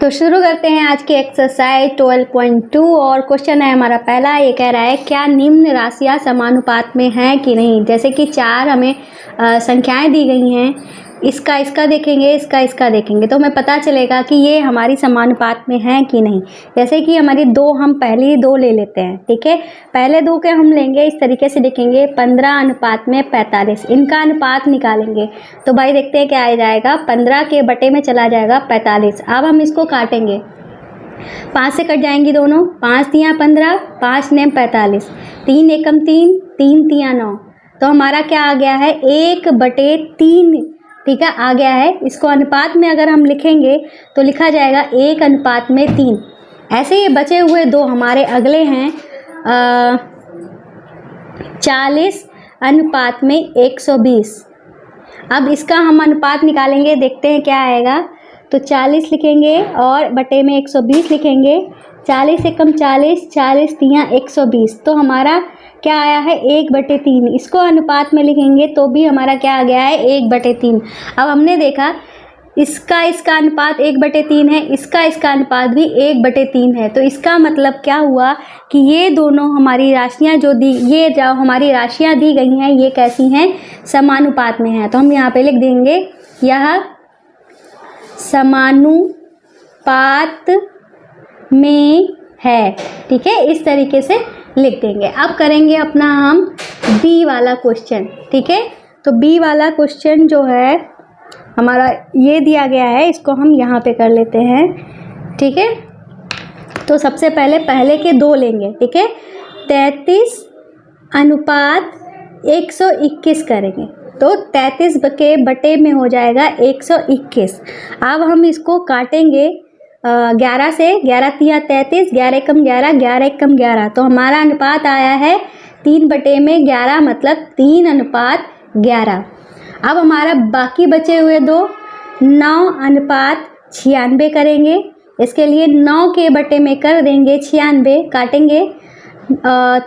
तो शुरू करते हैं आज की एक्सरसाइज 12.2 और क्वेश्चन है हमारा पहला। ये कह रहा है क्या निम्न राशियां समानुपात में हैं कि नहीं। जैसे कि चार हमें संख्याएं दी गई हैं, इसका देखेंगे, इसका देखेंगे तो हमें पता चलेगा कि ये हमारी समानुपात में हैं कि नहीं। जैसे कि हमारी दो, हम पहली दो ले लेते हैं, ठीक है। पहले दो के हम लेंगे, इस तरीके से देखेंगे 15:45, इनका अनुपात निकालेंगे तो भाई देखते हैं क्या आ जाएगा, 15 के बटे में चला जाएगा 45। अब हम इसको काटेंगे, 5 से कट जाएंगी दोनों, 5 तियाँ 15, 5 नेम 45, 3 एकम 3, 3 तियाँ 9, तो हमारा क्या आ गया है 1/3, ठीक है, आ गया है। इसको अनुपात में अगर हम लिखेंगे तो लिखा जाएगा 1:3। ऐसे ये बचे हुए दो हमारे अगले हैं 40:120। अब इसका हम अनुपात निकालेंगे, देखते हैं क्या आएगा। तो 40 लिखेंगे और बटे में 120 लिखेंगे, 40 एकम 40, 40 तियाँ 120, तो हमारा क्या आया है 1/3। इसको अनुपात में लिखेंगे तो भी हमारा क्या आ गया है 1/3। अब हमने देखा इसका अनुपात 1/3 है, इसका अनुपात भी 1/3 है, तो इसका मतलब क्या हुआ कि ये दोनों हमारी राशियां जो हमारी राशियां दी गई हैं ये कैसी हैं, समानुपात में हैं। तो हम यहाँ पे लिख देंगे यह समानुपात में है, ठीक है, इस तरीके से लिख देंगे। अब करेंगे अपना हम बी वाला क्वेश्चन, ठीक है। तो बी वाला क्वेश्चन जो है हमारा ये दिया गया है, इसको हम यहाँ पे कर लेते हैं, ठीक है। तो सबसे पहले के दो लेंगे, ठीक है, 33:121 करेंगे तो 33 के बटे में हो जाएगा 121। अब हम इसको काटेंगे 11 से, 11 तियाँ 33, 11 एकम 11, 11 एकम 11, तो हमारा अनुपात आया है 3/11, मतलब 3:11। अब हमारा बाकी बचे हुए दो 9:96 करेंगे। इसके लिए 9 के बटे में कर देंगे 96, काटेंगे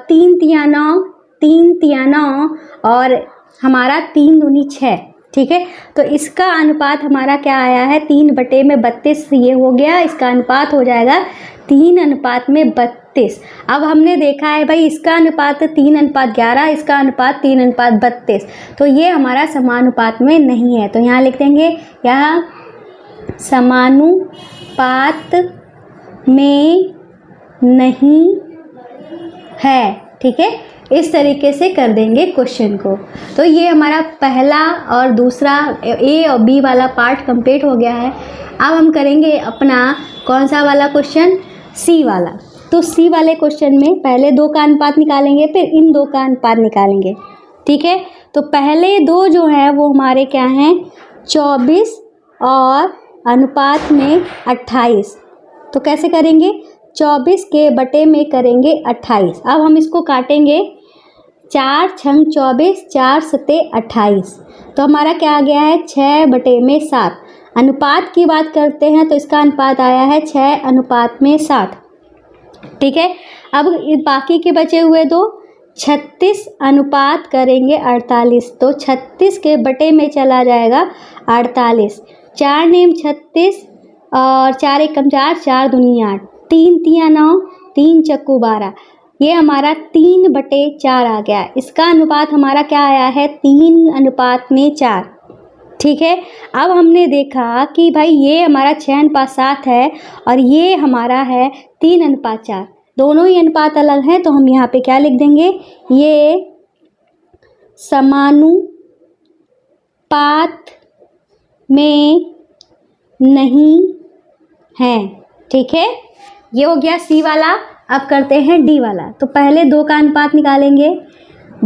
3 तियाँ 9, 3 तियाँ 9 और हमारा 3 दूनी 6, ठीक है। तो इसका अनुपात हमारा क्या आया है 3/32, ये हो गया। इसका अनुपात हो जाएगा 3:32। अब हमने देखा है भाई इसका अनुपात 3:11, इसका अनुपात 3:32, तो ये हमारा समानुपात में नहीं है। तो यहाँ लिख देंगे यह समानुपात में नहीं है, ठीक है। इस तरीके से कर देंगे क्वेश्चन को। तो ये हमारा पहला और दूसरा ए और बी वाला पार्ट कंप्लीट हो गया है। अब हम करेंगे अपना कौन सा वाला क्वेश्चन, सी वाला। तो सी वाले क्वेश्चन में पहले दो का अनुपात निकालेंगे, फिर इन दो का अनुपात निकालेंगे, ठीक है। तो पहले दो जो है वो हमारे क्या हैं 24 और अनुपात में 28। तो कैसे करेंगे, 24 के बटे में करेंगे 28। अब हम इसको काटेंगे, 4 छंग 24, 4 सते 28, तो हमारा क्या आ गया है 6/7। अनुपात की बात करते हैं तो इसका अनुपात आया है 6:7, ठीक है। अब बाकी के बचे हुए दो 36 अनुपात करेंगे 48, तो 36 के बटे में चला जाएगा 48, 4 नेम 36 और 4 एकम 4, 4 दूनी 8, 3 तियाँ 9, 3 चक्कू 12, ये हमारा 3/4 आ गया। इसका अनुपात हमारा क्या आया है 3:4, ठीक है। अब हमने देखा कि भाई ये हमारा 6:7 है और ये हमारा है 3:4, दोनों ही अनुपात अलग हैं, तो हम यहाँ पे क्या लिख देंगे, ये समानुपात में नहीं है, ठीक है। ये हो गया सी वाला। अब करते हैं डी वाला। तो पहले दो का अनुपात निकालेंगे,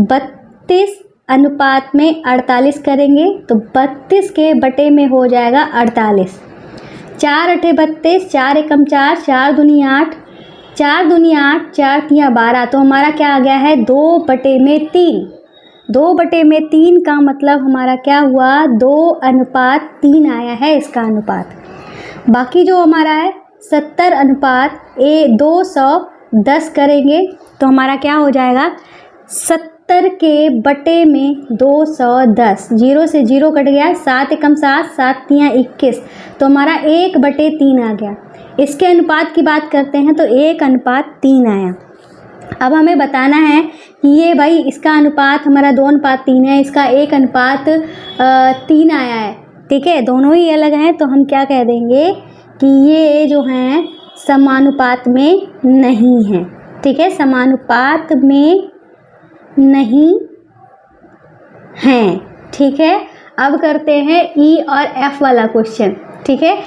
32:48 करेंगे, तो 32 के बटे में हो जाएगा 48, 4 अठे 32, 4 एकम 4, 4 दूनी 8, 4 दूनी 8, 4 तियाँ 12, तो हमारा क्या आ गया है 2/3। 2/3 का मतलब हमारा क्या हुआ 2:3 आया है इसका अनुपात। बाकी जो हमारा है 70:210 करेंगे तो हमारा क्या हो जाएगा 75 के बटे में 210, 0 से 0 कट गया, 7 एकम 7, 7 तियाँ 21, तो हमारा 1/3 आ गया। इसके अनुपात की बात करते हैं तो 1:3 आया। अब हमें बताना है कि ये भाई इसका अनुपात हमारा 2:3 है, इसका 1:3 आया है, ठीक है, दोनों ही अलग हैं, तो हम क्या कह देंगे कि ये जो हैं समानुपात में नहीं है, ठीक है, समानुपात में नहीं हैं, ठीक है। अब करते हैं ई और एफ वाला क्वेश्चन, ठीक है।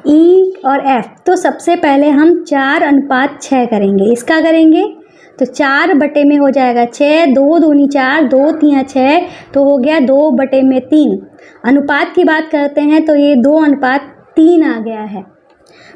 ई और एफ, तो सबसे पहले हम 4:6 करेंगे। इसका करेंगे तो 4 बटे में हो जाएगा 6, 2 दूनी 4, 2 तियाँ 6, तो हो गया 2/3। अनुपात की बात करते हैं तो ये 2:3 आ गया है।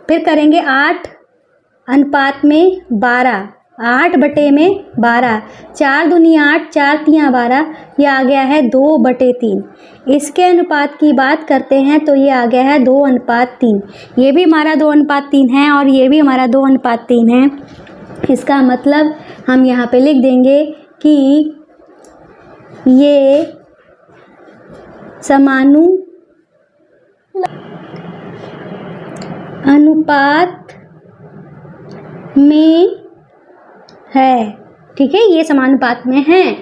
फिर करेंगे 8:12, 8/12, 4 दूनी 8, 4 तियाँ 12, ये आ गया है 2/3। इसके अनुपात की बात करते हैं तो ये आ गया है 2:3। ये भी हमारा 2:3 है और ये भी हमारा 2:3 है। इसका मतलब हम यहाँ पे लिख देंगे कि ये अनुपात में है, ठीक है, ये समानुपात में है,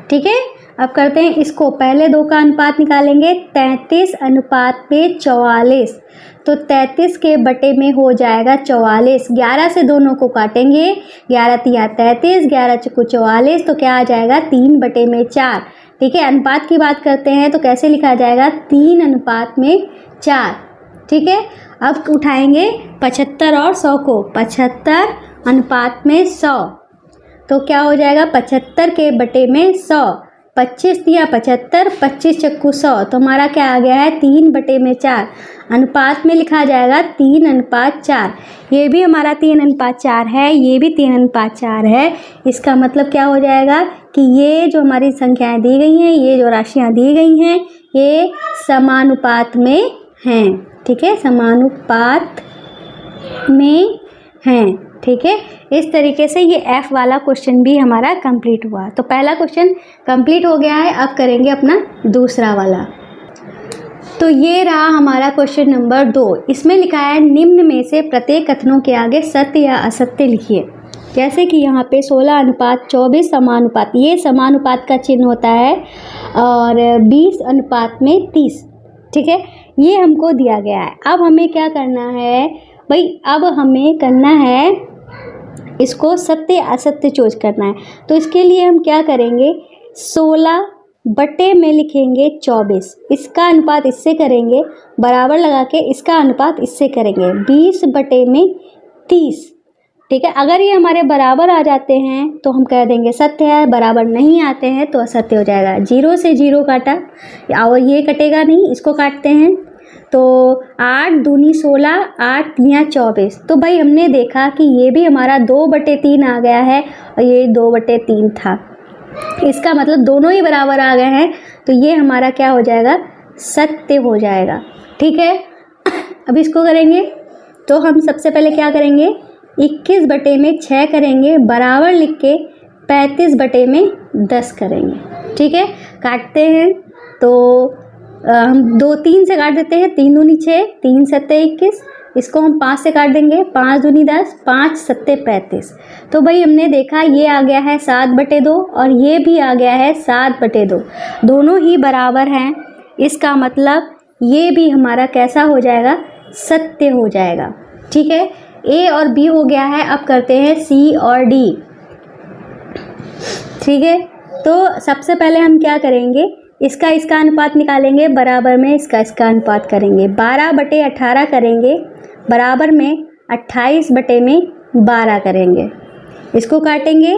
ठीक है। अब करते हैं इसको, पहले 2 का अनुपात निकालेंगे, 33:44, तो 33 के बटे में हो जाएगा 44, 11 से दोनों को काटेंगे, 11 तियाँ 33, 11 चौको 44, तो क्या आ जाएगा 3/4, ठीक है। अनुपात की बात करते हैं तो कैसे लिखा जाएगा 3:4, ठीक है। अब उठाएंगे 75 और 100 को, 75:100, तो क्या हो जाएगा 75 के बटे में 100, 25 तियाँ 75, 25 चक्कू 100, तो हमारा क्या आ गया है 3/4। अनुपात में लिखा जाएगा 3:4। ये भी हमारा 3:4 है, ये भी 3:4 है। इसका मतलब क्या हो जाएगा कि ये जो हमारी संख्याएं दी गई हैं, ये जो राशियां दी गई हैं, ये समानुपात में हैं, ठीक है, समानुपात में हैं, ठीक है। इस तरीके से ये एफ वाला क्वेश्चन भी हमारा कंप्लीट हुआ। तो पहला क्वेश्चन कंप्लीट हो गया है। अब करेंगे अपना दूसरा वाला। तो ये रहा हमारा क्वेश्चन नंबर 2। इसमें लिखा है निम्न में से प्रत्येक कथनों के आगे सत्य या असत्य लिखिए। जैसे कि यहाँ पे 16:24 समानुपात, ये समानुपात का चिन्ह होता है, और 20:30, ठीक है, ये हमको दिया गया है। अब हमें क्या करना है भाई, अब हमें करना है इसको सत्य असत्य चूज करना है। तो इसके लिए हम क्या करेंगे, 16 बटे में लिखेंगे 24, इसका अनुपात इससे करेंगे, बराबर लगा के इसका अनुपात इससे करेंगे, 20 बटे में 30, ठीक है। अगर ये हमारे बराबर आ जाते हैं तो हम कह देंगे सत्य है, बराबर नहीं आते हैं तो असत्य हो जाएगा। 0 से 0 काटा और ये कटेगा नहीं, इसको काटते हैं, तो 8 दूनी 16, 8 तियाँ 24, तो भाई हमने देखा कि ये भी हमारा 2/3 आ गया है और ये 2/3 था। इसका मतलब दोनों ही बराबर आ गए हैं, तो ये हमारा क्या हो जाएगा, सत्य हो जाएगा, ठीक है। अब इसको करेंगे तो हम सबसे पहले क्या करेंगे, 21 बटे में 6 करेंगे, बराबर लिख के 35 बटे में 10 करेंगे, ठीक है। काटते हैं तो हम 2 3 से काट देते हैं, 3 दूनी 6, 3 सत्ते 21, इसको हम 5 से काट देंगे, 5 दूनी 10, 5 सत्ते 35, तो भाई हमने देखा ये आ गया है 7/2 और ये भी आ गया है 7/2, दोनों ही बराबर हैं। इसका मतलब ये भी हमारा कैसा हो जाएगा, सत्य हो जाएगा, ठीक है। ए और बी हो गया है। अब करते हैं सी और डी, ठीक है। तो सबसे पहले हम क्या करेंगे, इसका अनुपात निकालेंगे, बराबर में इसका अनुपात करेंगे, 12/18 करेंगे, बराबर में 28 बटे में 12 करेंगे। इसको काटेंगे,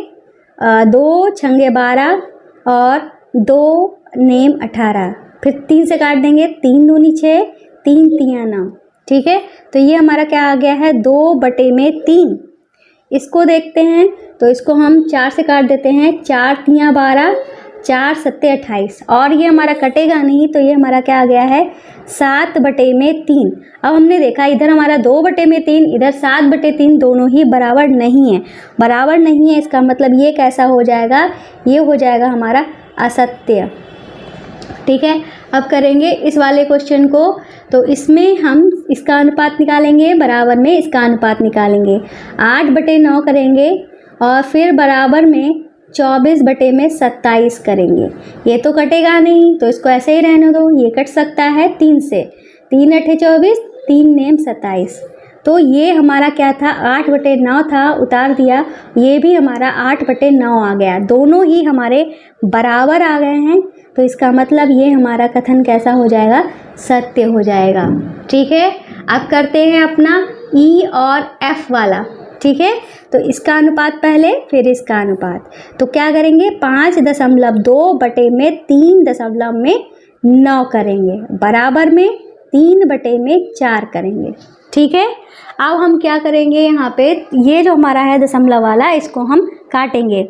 2 छंगे 12 और 2 नेम 18, फिर 3 से काट देंगे, 3 दूनी 6, 3 तियाँ 9, ठीक है। तो ये हमारा क्या आ गया है, 2/3। इसको देखते हैं तो इसको हम 4 से काट देते हैं, 4 तियाँ 12, 4 सत्ते 28 और ये हमारा कटेगा नहीं, तो ये हमारा क्या आ गया है 7/3। अब हमने देखा इधर हमारा 2/3, इधर 7/3, दोनों ही बराबर नहीं है। बराबर नहीं है इसका मतलब ये कैसा हो जाएगा, ये हो जाएगा हमारा असत्य। ठीक है, अब करेंगे इस वाले क्वेश्चन को। तो इसमें हम इसका अनुपात निकालेंगे, बराबर में इसका अनुपात निकालेंगे। 8/9 करेंगे और फिर बराबर में 24/27 करेंगे। ये तो कटेगा नहीं, तो इसको ऐसे ही रहने दो। ये कट सकता है 3 से, 3 8 24, 3 9 27। तो ये हमारा क्या था 8/9 था, उतार दिया। ये भी हमारा 8/9 आ गया। दोनों ही हमारे बराबर आ गए हैं, तो इसका मतलब ये हमारा कथन कैसा हो जाएगा, सत्य हो जाएगा। ठीक है, अब करते हैं अपना ई और एफ वाला। ठीक है, तो इसका अनुपात पहले, फिर इसका अनुपात। तो क्या करेंगे 5.2/3.9 करेंगे, बराबर में 3/4 करेंगे। ठीक है, अब हम क्या करेंगे यहाँ पे, ये जो हमारा है दशमलव वाला, इसको हम काटेंगे।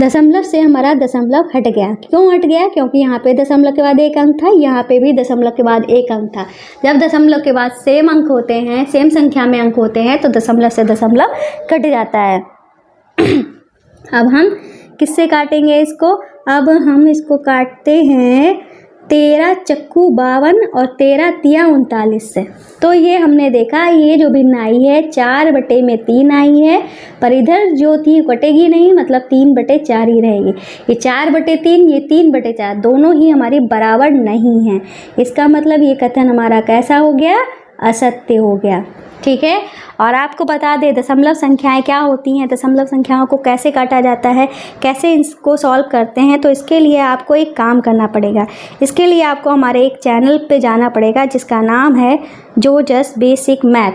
दशमलव से हमारा दशमलव हट गया। क्यों हट गया, क्योंकि यहाँ पे दशमलव के बाद 1 अंक था, यहाँ पे भी दशमलव के बाद 1 अंक था। जब दशमलव के बाद सेम अंक होते हैं, सेम संख्या में अंक होते हैं, तो दशमलव से दशमलव कट जाता है। अब हम किससे काटेंगे इसको, अब हम इसको काटते हैं 13 चक्कू 52 और 13 तिया 39 से। तो ये हमने देखा, ये जो भिन्न आई है 4/3 आई है, पर इधर जो थी कटेगी नहीं, मतलब 3/4 ही रहेगी। ये 4/3, ये 3/4, दोनों ही हमारी बराबर नहीं हैं। इसका मतलब ये कथन हमारा कैसा हो गया, असत्य हो गया। ठीक है, और आपको बता दें दशमलव संख्याएं क्या होती हैं, दशमलव संख्याओं को कैसे काटा जाता है, कैसे इसको सॉल्व करते हैं। तो इसके लिए आपको एक काम करना पड़ेगा। इसके लिए आपको हमारे एक चैनल पे जाना पड़ेगा जिसका नाम है जोजस बेसिक मैथ।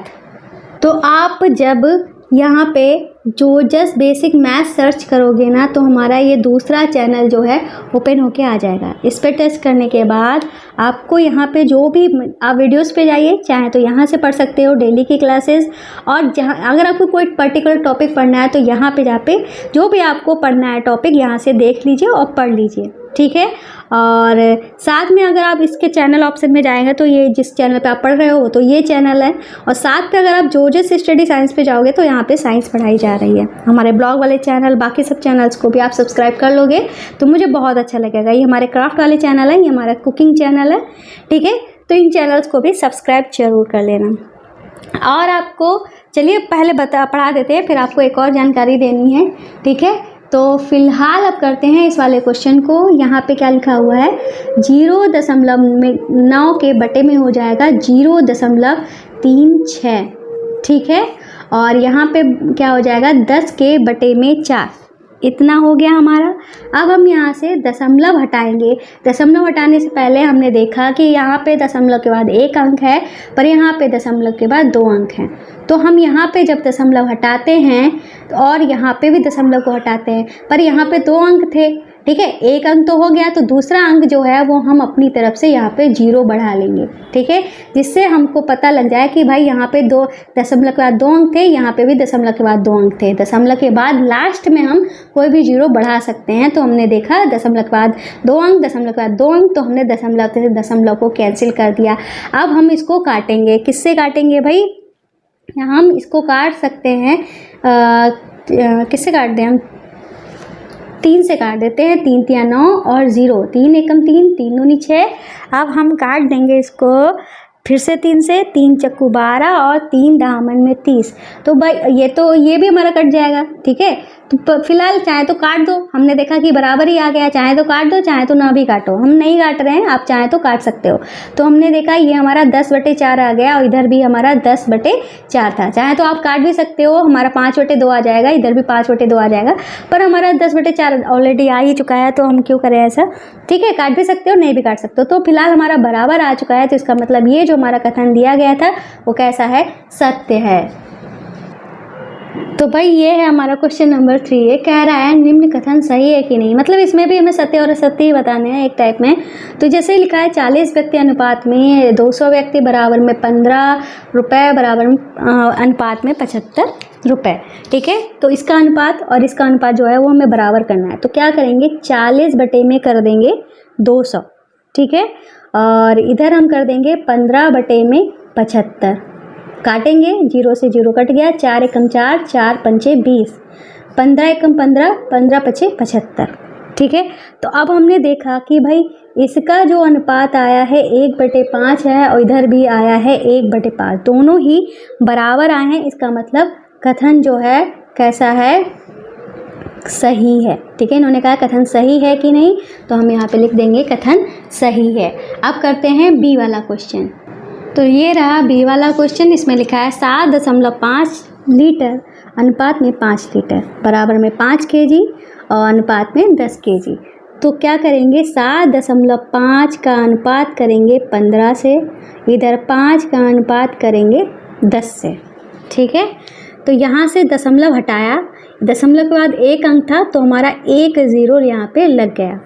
तो आप जब यहाँ पे जोजस बेसिक मैथ सर्च करोगे ना, तो हमारा ये दूसरा चैनल जो है ओपन होके आ जाएगा। इस पर टच करने के बाद आपको यहाँ पे जो भी आप वीडियोस पे जाइए, चाहे तो यहाँ से पढ़ सकते हो डेली की क्लासेस, और जहाँ अगर आपको कोई पर्टिकुलर टॉपिक पढ़ना है तो यहाँ पे जो भी आपको पढ़ना है टॉपिक, यहाँ से देख लीजिए और पढ़ लीजिए। ठीक है, और साथ में अगर आप इसके चैनल ऑप्शन में जाएंगे तो ये जिस चैनल पे आप पढ़ रहे हो तो ये चैनल है, और साथ पे अगर आप जोजस स्टडी साइंस पे जाओगे तो यहाँ पे साइंस पढ़ाई जा रही है। हमारे ब्लॉग वाले चैनल, बाकी सब चैनल्स को भी आप सब्सक्राइब कर लोगे तो मुझे बहुत अच्छा लगेगा। ये हमारे क्राफ्ट वाले चैनल है, ये हमारा कुकिंग चैनल है। ठीक है, तो इन चैनल्स को भी सब्सक्राइब जरूर कर लेना। और आपको चलिए पहले पढ़ा देते हैं, फिर आपको एक और जानकारी देनी है। ठीक है, तो फिलहाल अब करते हैं इस वाले क्वेश्चन को। यहाँ पे क्या लिखा हुआ है, 0.9 के बटे में हो जाएगा 0.36। ठीक है, और यहाँ पे क्या हो जाएगा 10 के बटे में 4, इतना हो गया हमारा। अब हम यहाँ से दशमलव हटाएंगे। दशमलव हटाने से पहले हमने देखा कि यहाँ पे दशमलव के बाद 1 अंक है, पर यहाँ पे दशमलव के बाद 2 अंक हैं। तो हम यहाँ पे जब दशमलव हटाते हैं और यहाँ पे भी दशमलव को हटाते हैं, पर यहाँ पे 2 अंक थे। ठीक है, 1 अंक तो हो गया, तो दूसरा अंक जो है वो हम अपनी तरफ से यहाँ पे 0 बढ़ा लेंगे। ठीक है, जिससे हमको पता लग जाए कि भाई यहाँ पे 2 दशमलव के बाद 2 अंक थे, यहाँ पे भी दशमलव के बाद 2 अंक थे। दशमलव के बाद लास्ट में हम कोई भी 0 बढ़ा सकते हैं। तो हमने देखा दशमलव के बाद 2 अंक, दशमलव के बाद 2 अंक, तो हमने दशमलव से दशमलव को कैंसिल कर दिया। अब हम इसको काटेंगे, किससे काटेंगे भाई, हम इसको काट सकते हैं किससे काट दें, हम 3 से काट देते हैं। 3 तिया 9 और 0, 3 एकम 3, 3 दूनी 6। अब हम काट देंगे इसको फिर से 3 से, 3 चक्कू 12 और 3 दामन में 30। तो भाई ये भी हमारा कट जाएगा। ठीक है, तो फिलहाल चाहे तो काट दो, हमने देखा कि बराबर ही आ गया। चाहे तो काट दो, चाहे तो ना भी काटो, हम नहीं काट रहे हैं, आप चाहे तो काट सकते हो। तो हमने देखा ये हमारा 10/4 आ गया, और इधर भी हमारा 10/4 था। चाहे तो आप काट भी सकते हो, हमारा 5/2 आ जाएगा, इधर भी 5/2 आ जाएगा, पर हमारा 10/4 ऑलरेडी आ ही चुका है, तो हम क्यों करें ऐसा। ठीक है, काट भी सकते हो, नहीं भी काट सकते हो। तो फिलहाल हमारा बराबर आ चुका है, तो इसका मतलब ये जो हमारा कथन दिया गया था वो कैसा है, सत्य है। तो भाई ये है हमारा क्वेश्चन नंबर 3। ये कह रहा है निम्न कथन सही है कि नहीं, मतलब इसमें भी हमें सत्य और असत्य ही बताने हैं एक टाइप में। तो जैसे लिखा है 40 व्यक्ति अनुपात में 200 व्यक्ति बराबर में 15 रुपये बराबर अनुपात में 75 रुपये, ठीक है। तो इसका अनुपात और इसका अनुपात जो है वो हमें बराबर करना है। तो क्या करेंगे, 40 बटे में कर देंगे 200, ठीक है, और इधर हम कर देंगे 15 बटे में 75, काटेंगे, 0 से 0 कट गया, 4 एकम 4, 4 पंचे 20, 15 एकम 15, 15 पचे 75, ठीक है। तो अब हमने देखा कि भाई इसका जो अनुपात आया है 1/5 है और इधर भी आया है 1/5, दोनों ही बराबर आए हैं। इसका मतलब कथन जो है कैसा है, सही है, ठीक है। इन्होंने कहा कथन सही है कि नहीं, तो हम यहाँ पे लिख देंगे कथन सही है। अब करते हैं बी वाला क्वेश्चन। तो ये रहा बी वाला क्वेश्चन। इसमें लिखा है 7.5 लीटर अनुपात में 5 लीटर बराबर में 5 kg और अनुपात में 10 kg। तो क्या करेंगे, 7.5 का अनुपात करेंगे 15 से, इधर 5 का अनुपात करेंगे 10 से, ठीक है। तो यहाँ से दशमलव हटाया, दशमलव के बाद एक अंक था तो हमारा 1 0 यहाँ पे लग गया,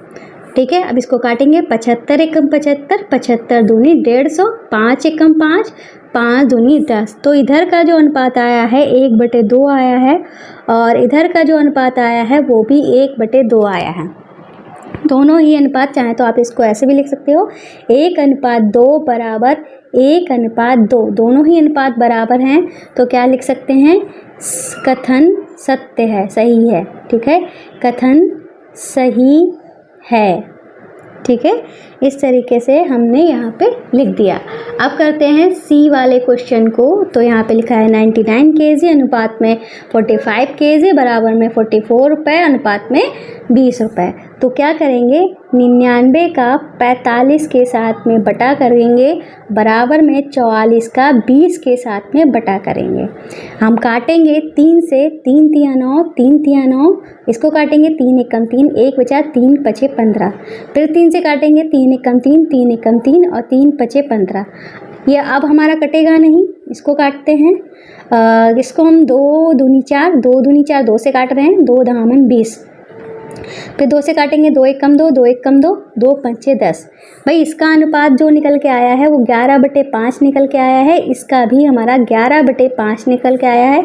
ठीक है। अब इसको काटेंगे, 75 एकम 75, 75 दूनी 150, 5 एकम 5, 5 दूनी 10। तो इधर का जो अनुपात आया है 1/2 आया है और इधर का जो अनुपात आया है वो भी 1/2 आया है। दोनों ही अनुपात, चाहे तो आप इसको ऐसे भी लिख सकते हो, 1:2 बराबर 1:2, दोनों ही अनुपात बराबर हैं। तो क्या लिख सकते हैं, कथन सत्य है, सही है, ठीक है, कथन सही है, ठीक है। इस तरीके से हमने यहाँ पे लिख दिया। अब करते हैं सी वाले क्वेश्चन को। तो यहाँ पे लिखा है 99 kg अनुपात में 45 kg बराबर में 44 रुपये अनुपात में 20 रुपये। तो क्या करेंगे, 99 का 45 के साथ में बटा करेंगे बराबर में 44 का 20 के साथ में बटा करेंगे। हम काटेंगे 3 से, 3 तिया 9, 3 तिया 9, इसको काटेंगे 3 एकम 3, 1 बचा, 3 पचे 15, फिर 3 से काटेंगे 3 एकम 3, 3 एकम 3 और 3 पचे 15। ये अब हमारा कटेगा नहीं, इसको काटते हैं, इसको हम 2 दूनी 4, 2 दूनी 4, 2 से काट रहे हैं, 2 दामन 20, फिर 2 से काटेंगे, 2 एकम 2, 2 एकम 2, 2 पंचे 10। भाई इसका अनुपात जो निकल के आया है वो 11/5 निकल के आया है, इसका भी हमारा 11/5 निकल के आया है।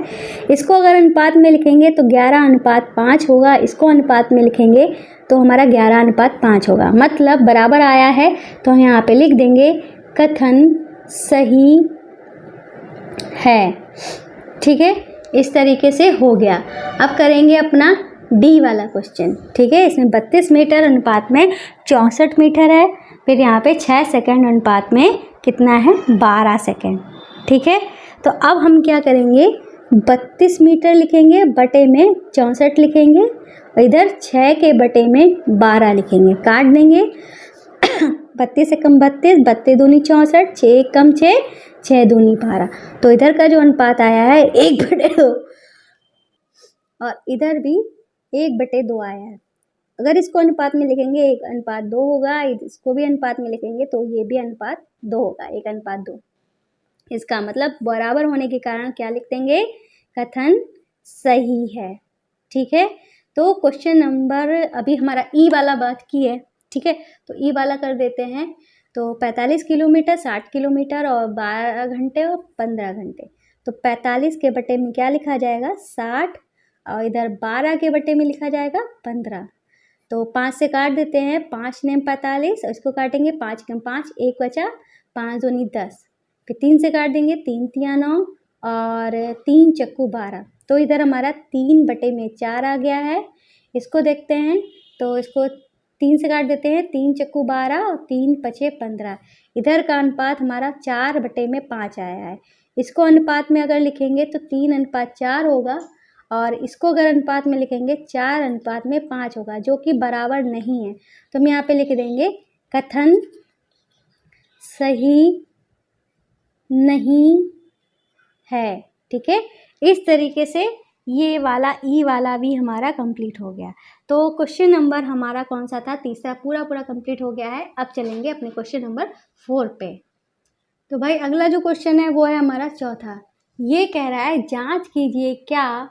इसको अगर अनुपात में लिखेंगे तो 11:5 होगा, इसको अनुपात में लिखेंगे तो हमारा 11:5 होगा, मतलब बराबर आया है। तो हम यहाँ पे लिख देंगे कथन सही है, ठीक है। इस तरीके से हो गया। अब करेंगे अपना डी वाला क्वेश्चन, ठीक है। इसमें 32 मीटर अनुपात में 64 मीटर है, फिर यहाँ पे 6 सेकंड अनुपात में कितना है, 12 सेकंड, ठीक है। तो अब हम क्या करेंगे, 32 मीटर लिखेंगे, बटे में 64 लिखेंगे और इधर 6 के बटे में 12 लिखेंगे, काट देंगे। 32 एकम 32, 32 दूनी 64, 6 एकम 6, 6 दूनी 12। तो इधर का जो अनुपात आया है 1/2 और इधर भी 1/2 आया है। अगर इसको अनुपात में लिखेंगे 1:2 होगा, इसको भी अनुपात में लिखेंगे तो ये भी अनुपात 2 होगा, 1:2। इसका मतलब बराबर होने के कारण क्या लिख देंगे, कथन सही है, ठीक है। तो क्वेश्चन नंबर अभी हमारा ई वाला बात की है, ठीक है। तो ई वाला कर देते हैं। तो 45 किलोमीटर, 60 किलोमीटर और 12 घंटे और 15 घंटे। तो 45 के बटे में क्या लिखा जाएगा, 60, और इधर 12 के बटे में लिखा जाएगा 15। तो 5 से काट देते हैं, 5 नेम 45, और इसको काटेंगे 5 कम 5, 1 बचा, 5 दूनी 10, फिर 3 से काट देंगे, 3 तिया 9 और 3 चक्कू 12। तो इधर हमारा 3/4 आ गया है। इसको देखते हैं, तो इसको 3 से काट देते हैं, 3 चक्कू 12 और 3 पचे 15। इधर का अनुपात हमारा 4/5 आया है। इसको अनुपात में अगर लिखेंगे तो 3:4 होगा, और इसको अगर अनुपात में लिखेंगे 4:5 होगा, जो कि बराबर नहीं है। तो हम यहाँ पे लिख देंगे कथन सही नहीं है, ठीक है। इस तरीके से ये वाला ई वाला भी हमारा कंप्लीट हो गया। तो क्वेश्चन नंबर हमारा कौन सा था, तीसरा पूरा कंप्लीट हो गया है। अब चलेंगे अपने क्वेश्चन नंबर 4 पे। तो भाई अगला जो क्वेश्चन है वो है हमारा चौथा। ये कह रहा है जांच कीजिए क्या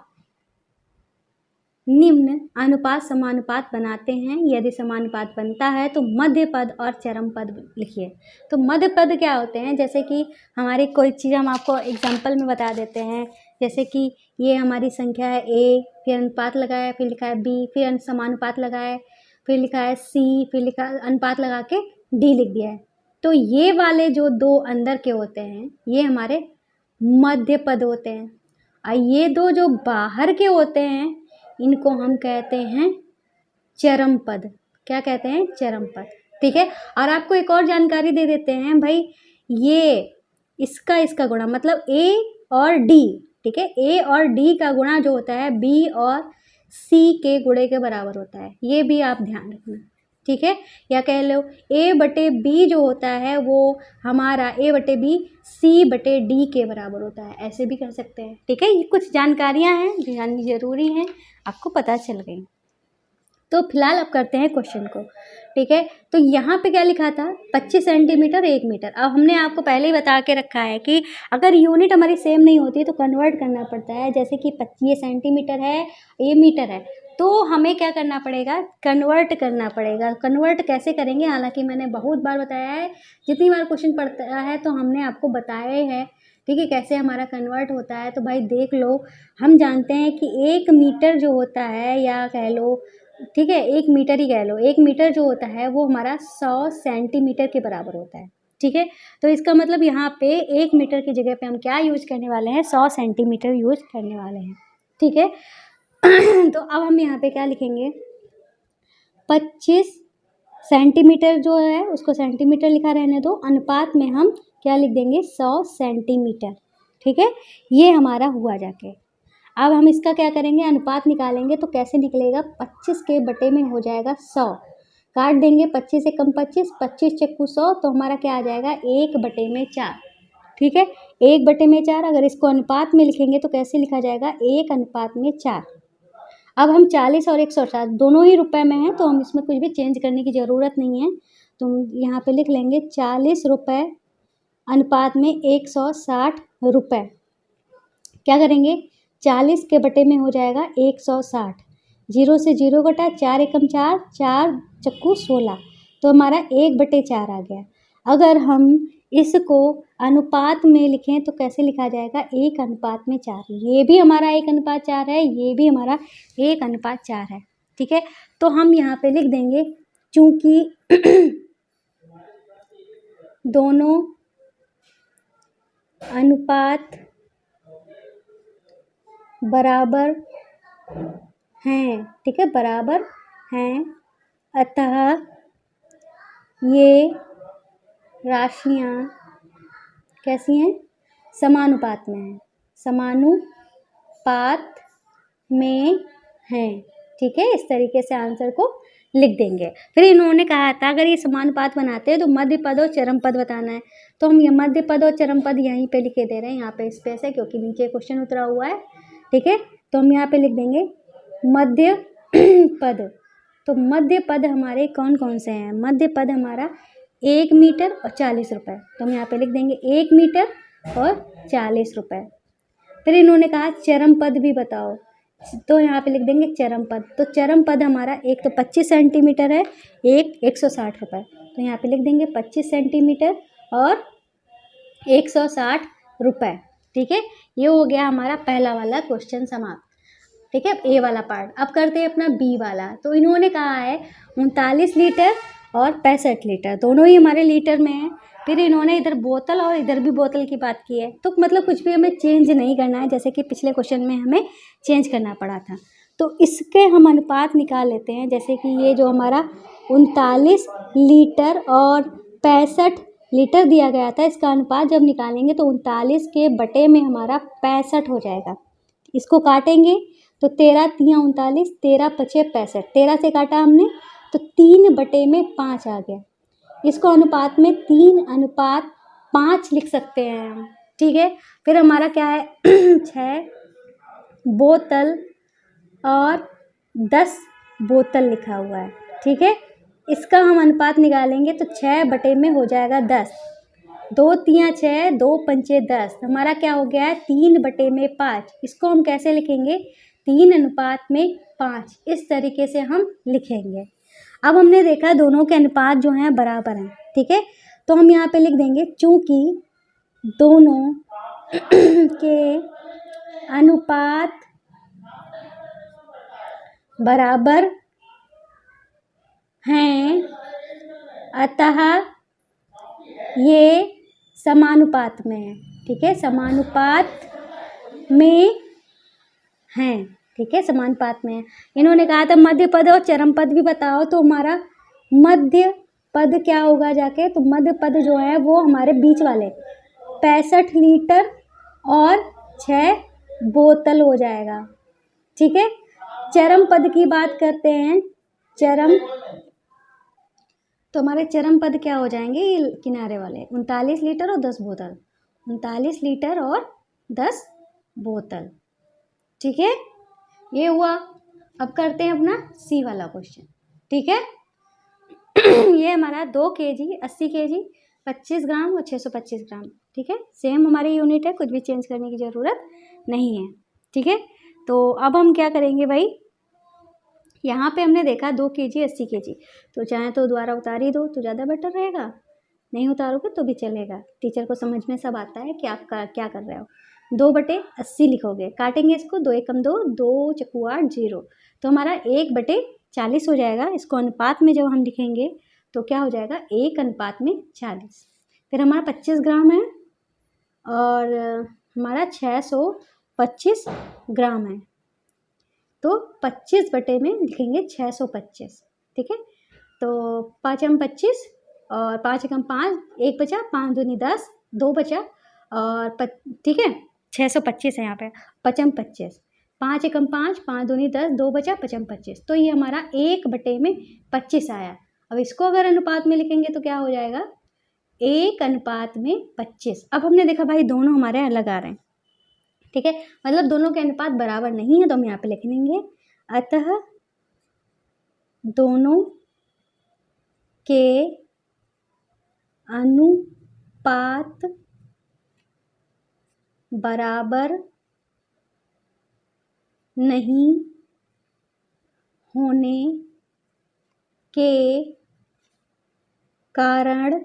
निम्न अनुपात समानुपात बनाते हैं, यदि समानुपात बनता है तो मध्य पद और चरम पद लिखिए। तो मध्य पद क्या होते हैं, जैसे कि हमारी कोई चीज़ हम आपको एग्जांपल में बता देते हैं, जैसे कि ये हमारी संख्या है a, फिर अनुपात लगाया, फिर लिखा है b, फिर समानुपात लगाया, फिर लिखा है c, फिर लिखा अनुपात लगा के d लिख दिया है। तो ये वाले जो दो अंदर के होते हैं ये हमारे मध्य पद होते हैं, और ये दो जो बाहर के होते हैं इनको हम कहते हैं चरम पद। क्या कहते हैं? चरम पद। ठीक है। और आपको एक और जानकारी दे देते हैं भाई, ये इसका गुणा मतलब a और d, ठीक है, a और d का गुणा जो होता है b और c के गुणे के बराबर होता है, ये भी आप ध्यान रखना। ठीक है। या कह लो a बटे b जो होता है वो हमारा a बटे b c बटे d के बराबर होता है, ऐसे भी कह सकते हैं। ठीक है। ये कुछ जानकारियां हैं जो जाननी जरूरी हैं, आपको पता चल गई। तो फिलहाल अब करते हैं क्वेश्चन को। ठीक है। तो यहाँ पे क्या लिखा था? 25 सेंटीमीटर 1 मीटर। अब हमने आपको पहले ही बता के रखा है कि अगर यूनिट हमारी सेम नहीं होती तो कन्वर्ट करना पड़ता है। जैसे कि 25 सेंटीमीटर है, ये मीटर है, तो हमें क्या करना पड़ेगा? कन्वर्ट करना पड़ेगा। कन्वर्ट कैसे करेंगे? हालांकि मैंने बहुत बार बताया है, जितनी बार क्वेश्चन पढ़ता है तो हमने आपको बताया है। ठीक है, कैसे हमारा कन्वर्ट होता है। तो भाई देख लो, हम जानते हैं कि 1 मीटर जो होता है, या कह लो, ठीक है, 1 मीटर ही कह लो, 1 मीटर जो होता है वो हमारा 100 सेंटीमीटर के बराबर होता है। ठीक है। तो इसका मतलब यहाँ पे 1 मीटर की जगह पे हम क्या यूज करने वाले हैं? 100 सेंटीमीटर यूज करने वाले हैं। ठीक है। तो अब हम यहाँ पे क्या लिखेंगे? 25 सेंटीमीटर जो है उसको सेंटीमीटर लिखा रहने दो, अनुपात में हम क्या लिख देंगे? 100 सेंटीमीटर। ठीक है। ये हमारा हुआ जाके। अब हम इसका क्या करेंगे? अनुपात निकालेंगे। तो कैसे निकलेगा? 25 के बटे में हो जाएगा 100, काट देंगे 25 से कम 25, 25 चक्कू 100, तो हमारा क्या आ जाएगा? 1 बटे में 4। ठीक है। 1 बटे में 4, अगर इसको अनुपात में लिखेंगे तो कैसे लिखा जाएगा? 1 अनुपात में 4। अब हम 40 और 160 दोनों ही रुपए में हैं, तो हम इसमें कुछ भी चेंज करने की ज़रूरत नहीं है। तो हम यहाँ पे लिख लेंगे 40 रुपये अनुपात में 160 रुपये। क्या करेंगे? 40 के बटे में हो जाएगा 160, 0 से 0 घटा, 4 एकम 4, 4 चक्कू 16, तो हमारा 1 बटे 4 आ गया। अगर हम इसको अनुपात में लिखें तो कैसे लिखा जाएगा? 1 अनुपात में 4। ये भी हमारा 1 अनुपात 4 है, ये भी हमारा 1 अनुपात 4 है। ठीक है। तो हम यहाँ पे लिख देंगे, चूंकि दोनों अनुपात बराबर हैं, ठीक है, बराबर हैं, अतः ये राशियाँ कैसी हैं? समानुपात में हैं, समानुपात में हैं। ठीक है। इस तरीके से आंसर को लिख देंगे। फिर इन्होंने कहा था अगर ये समानुपात बनाते हैं तो मध्य पद और चरम पद बताना है। तो हम ये मध्य पद और चरम पद यहीं पे लिखे दे रहे हैं, यहाँ पे स्पेस है क्योंकि नीचे क्वेश्चन उतरा हुआ है। ठीक है। तो हम यहाँ पे लिख देंगे मध्य पद। तो मध्य पद हमारे कौन कौन से हैं? मध्य पद हमारा 1 मीटर और 40 रुपये। तो हम यहाँ पे लिख देंगे 1 मीटर और 40 रुपये। फिर इन्होंने कहा चरम पद भी बताओ, तो यहाँ पे लिख देंगे चरम पद। तो चरम पद हमारा एक तो 25 सेंटीमीटर है, एक 160 रुपये। तो यहाँ पे लिख देंगे 25 सेंटीमीटर और 160 रुपये। ठीक है। ये हो गया हमारा पहला वाला क्वेश्चन समाप्त। ठीक है, ए वाला पार्ट। अब करते हैं अपना बी वाला। तो इन्होंने कहा है 39 लीटर और 65 लीटर, दोनों ही हमारे लीटर में है। फिर इन्होंने इधर बोतल और इधर भी बोतल की बात की है, तो मतलब कुछ भी हमें चेंज नहीं करना है, जैसे कि पिछले क्वेश्चन में हमें चेंज करना पड़ा था। तो इसके हम अनुपात निकाल लेते हैं। जैसे कि ये जो हमारा 39 लीटर और 65 लीटर दिया गया था, इसका अनुपात जब निकालेंगे तो 39 के बटे में हमारा 65 हो जाएगा। इसको काटेंगे तो 13 तिया 39, 13 पचे 65, 13 से काटा हमने तो 3 बटे में 5 आ गया। इसको अनुपात में 3 अनुपात 5 लिख सकते हैं हम। ठीक है। फिर हमारा क्या है 6 बोतल और 10 बोतल लिखा हुआ है। ठीक है। इसका हम अनुपात निकालेंगे तो 6 बटे में हो जाएगा 10, 2 तिया 6, 2 पंचे 10, हमारा क्या हो गया है 3/5। इसको हम कैसे लिखेंगे 3:5, इस तरीके से हम लिखेंगे। अब हमने देखा दोनों के अनुपात जो हैं बराबर हैं, ठीक है, तो हम यहाँ पे लिख देंगे चूंकि दोनों के अनुपात बराबर हैं अतः ये समानुपात में है, ठीक है, समानुपात में हैं, ठीक है, समानुपात में है। इन्होंने कहा था मध्य पद और चरम पद भी बताओ, तो हमारा मध्य पद क्या होगा जाके, तो मध्य पद जो है वो हमारे बीच वाले 65 लीटर और 6 बोतल हो जाएगा, ठीक है। चरम पद की बात करते हैं, चरम, तो हमारे चरम पद क्या हो जाएंगे, ये किनारे वाले 39 लीटर और 10 बोतल, 39 लीटर और 10 बोतल, ठीक है, ये हुआ। अब करते हैं अपना सी वाला क्वेश्चन, ठीक है। ये हमारा 2 kg, 80 kg, 25 ग्राम और 625 ग्राम, ठीक है, सेम हमारी यूनिट है, कुछ भी चेंज करने की ज़रूरत नहीं है, ठीक है। तो अब हम क्या करेंगे भाई, यहाँ पे हमने देखा 2 kg 80 kg, तो चाहे तो दोबारा उतार ही दो तो ज़्यादा बेटर रहेगा, नहीं उतारोगे तो भी चलेगा, टीचर को समझ में सब आता है कि आप क्या कर रहे हो। 2/80 लिखोगे, काटेंगे इसको, 2 एकम 2, 2 चक्कू 8, 0, तो हमारा 1/40 हो जाएगा। इसको अनुपात में जब हम लिखेंगे तो क्या हो जाएगा 1:40। फिर हमारा 25 ग्राम है और हमारा 625 ग्राम है, तो 25 बटे में लिखेंगे 625, ठीक है। तो 5 25 और 5 एकम 5, 1 बचा, 5 दूनी 10, 2 बचा और ठीक है 625 है यहाँ पे, 5 25, 5 एकम 5, 5 दूनी 10, 2 बचा, 5 25, तो ये हमारा 1/25 आया। अब इसको अगर अनुपात में लिखेंगे तो क्या हो जाएगा 1:25। अब हमने देखा भाई दोनों हमारे अलग आ रहे हैं, ठीक है, मतलब दोनों के अनुपात बराबर नहीं है, तो हम यहाँ पे लिख लेंगे अतः दोनों के अनुपात बराबर नहीं होने के कारण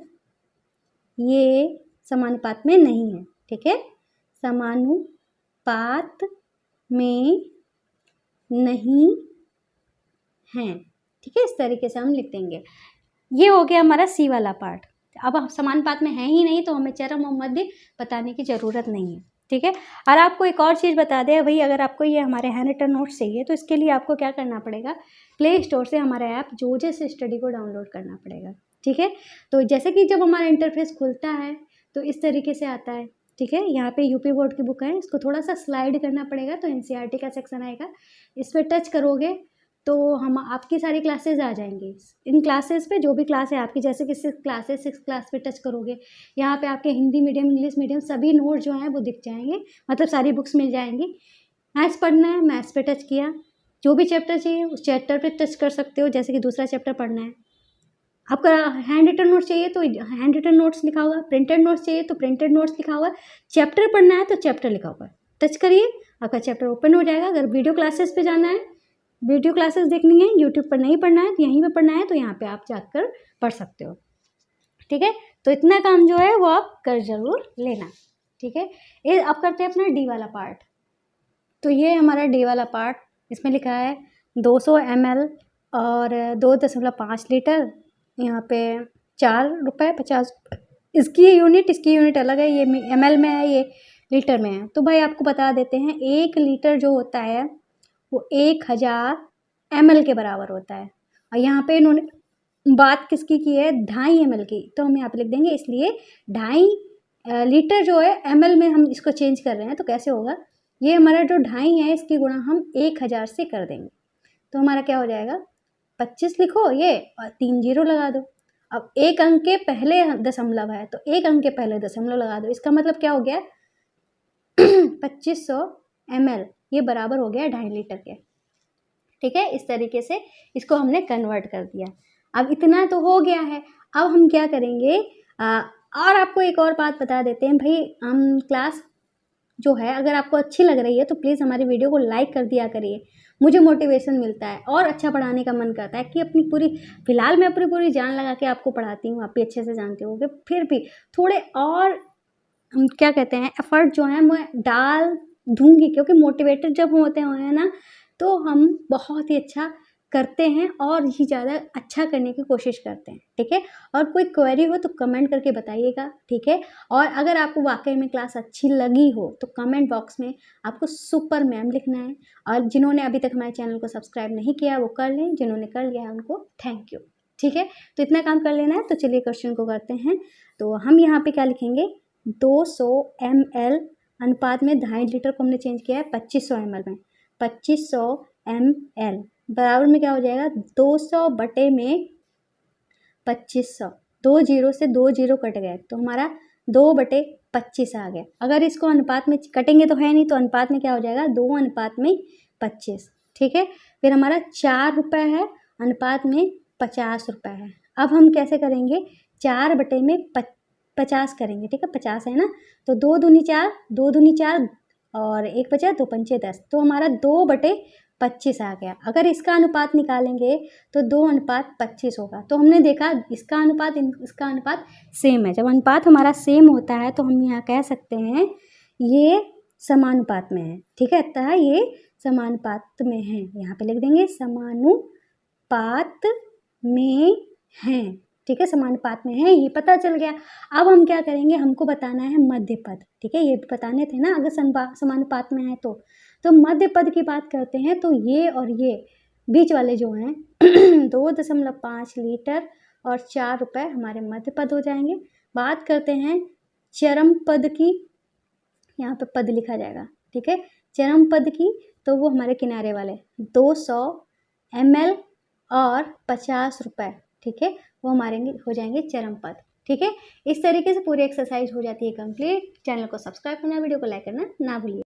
ये समानुपात में नहीं है, ठीक है, समानुपात में नहीं हैं, ठीक है, इस तरीके से हम लिख देंगे। ये हो गया हमारा सी वाला पार्ट। अब हम समानुपात में है ही नहीं तो हमें चरम और मध्य बताने की ज़रूरत नहीं है, ठीक है। और आपको एक और चीज़ बता दें भाई, अगर आपको ये हमारे हैंड रिटन नोट्स चाहिए तो इसके लिए आपको क्या करना पड़ेगा, प्ले स्टोर से हमारा ऐप जोजेस स्टडी को डाउनलोड करना पड़ेगा, ठीक है। तो जैसे कि जब हमारा इंटरफेस खुलता है तो इस तरीके से आता है, ठीक है, यहाँ पे यूपी बोर्ड की बुक है, इसको थोड़ा सा स्लाइड करना पड़ेगा तो एनसीईआरटी का सेक्शन आएगा, इस पर टच करोगे तो हम आपकी सारी क्लासेस आ जाएंगी। इन क्लासेस पे जो भी क्लास है आपकी, जैसे कि 6 क्लास पे टच करोगे, यहाँ पे आपके हिंदी मीडियम, इंग्लिश मीडियम सभी नोट जो हैं वो दिख जाएंगे, मतलब सारी बुक्स मिल जाएंगी। मैथ्स पढ़ना है, मैथ्स पे टच किया, जो भी चैप्टर चाहिए उस चैप्टर पे टच कर सकते हो, जैसे कि दूसरा चैप्टर पढ़ना है, आपका हैंड रिटन नोट्स चाहिए तो हैंड रिटन नोट्स लिखा हुआ, प्रिंटेड नोट्स चाहिए तो प्रिंटेड नोट्स लिखा हुआ, चैप्टर पढ़ना है तो चैप्टर लिखा हुआ, टच करिए आपका चैप्टर ओपन हो जाएगा। अगर वीडियो क्लासेस पे जाना है, वीडियो क्लासेस देखनी है, यूट्यूब पर नहीं पढ़ना है तो यहीं पे पढ़ना है, तो यहाँ पे आप जाकर पढ़ सकते हो, ठीक है। तो इतना काम जो है वो आप कर जरूर लेना, ठीक है। ये अब करते हैं अपना डी वाला पार्ट। तो ये हमारा डी वाला पार्ट, इसमें लिखा है 200 ml और 2.5 लीटर, यहाँ पे 4 रुपये 50, इसकी यूनिट अलग है, ये ml में है, ये लीटर में है। तो भाई आपको बता देते हैं 1 लीटर जो होता है वो 1000 ml के बराबर होता है, और यहाँ पे इन्होंने बात किसकी की है 2.5 ml की, तो हम यहाँ पे लिख देंगे, इसलिए 2.5 लीटर जो है ml में हम इसको चेंज कर रहे हैं, तो कैसे होगा, ये हमारा जो 2.5 है इसकी गुणा हम 1000 से कर देंगे, तो हमारा क्या हो जाएगा 25 लिखो ये और 3 0 लगा दो। अब एक अंक के पहले दशमलव है तो एक अंक के पहले दशमलव लगा दो, इसका मतलब क्या हो गया 2500 ml, ये बराबर हो गया 2.5 लीटर के, ठीक है। इस तरीके से इसको हमने कन्वर्ट कर दिया। अब इतना तो हो गया है, अब हम क्या करेंगे, और आपको एक और बात बता देते हैं भाई, हम क्लास जो है अगर आपको अच्छी लग रही है तो प्लीज़ हमारी वीडियो को लाइक कर दिया करिए, मुझे मोटिवेशन मिलता है और अच्छा पढ़ाने का मन करता है कि अपनी पूरी, फिलहाल मैं अपनी पूरी जान लगा के आपको पढ़ाती हूँ, आप भी अच्छे से जानते होगे, फिर भी थोड़े और क्या कहते हैं एफर्ट जो है मैं डाल दूंगी, क्योंकि मोटिवेटेड जब होते हैं ना तो हम बहुत ही अच्छा करते हैं और ही ज़्यादा अच्छा करने की कोशिश करते हैं, ठीक है। और कोई क्वेरी हो तो कमेंट करके बताइएगा, ठीक है। और अगर आपको वाकई में क्लास अच्छी लगी हो तो कमेंट बॉक्स में आपको सुपर मैम लिखना है। और जिन्होंने अभी तक हमारे चैनल को सब्सक्राइब नहीं किया वो कर लें, जिन्होंने कर लिया है उनको थैंक यू, ठीक है। तो इतना काम कर लेना है। तो चलिए क्वेश्चन को करते हैं। तो हम यहाँ पे क्या लिखेंगे, 200 ml अनुपात में 2.5 लीटर को हमने चेंज किया है 2500 ml में, 2500 ml बराबर में क्या हो जाएगा, 200 बटे में 2500, 2 जीरो से 2 जीरो कट गए तो हमारा 2/25 आ गया। अगर इसको अनुपात में कटेंगे तो है नहीं, तो अनुपात में क्या हो जाएगा, 2:25, ठीक है। फिर हमारा 4 रुपये है, अनुपात में 50 रुपये है। अब हम कैसे करेंगे, 4 बटे में 50 करेंगे, ठीक है, 50 है ना, तो 2 दूनी 4, 2 दूनी 4 और 1 बचा, 2 पंचे 10, तो हमारा 2/25 आ गया। अगर इसका अनुपात निकालेंगे तो 2:25 होगा। तो हमने देखा इसका अनुपात सेम है। जब अनुपात हमारा सेम होता है तो हम यहाँ कह सकते हैं ये समानुपात में है, ठीक है, अतः ये समानुपात में है। यहाँ पे लिख देंगे समानुपात में है, ठीक है, समानुपात में है, ये पता चल गया। अब हम क्या करेंगे, हमको बताना है मध्य पद, ठीक है, ये बताने थे ना अगर समानुपात में है तो मध्य पद की बात करते हैं। तो ये और ये बीच वाले जो हैं 2.5 लीटर और 4 रुपये हमारे मध्य पद हो जाएंगे। बात करते हैं चरम पद की, यहाँ पे पद लिखा जाएगा, ठीक है, चरम पद की, तो वो हमारे किनारे वाले 200 ml और 50 रुपये, ठीक है, वो हमारे हो जाएंगे चरम पद, ठीक है। इस तरीके से पूरी एक्सरसाइज हो जाती है कंप्लीट। चैनल को सब्सक्राइब करना, वीडियो को लाइक करना ना भूलिए।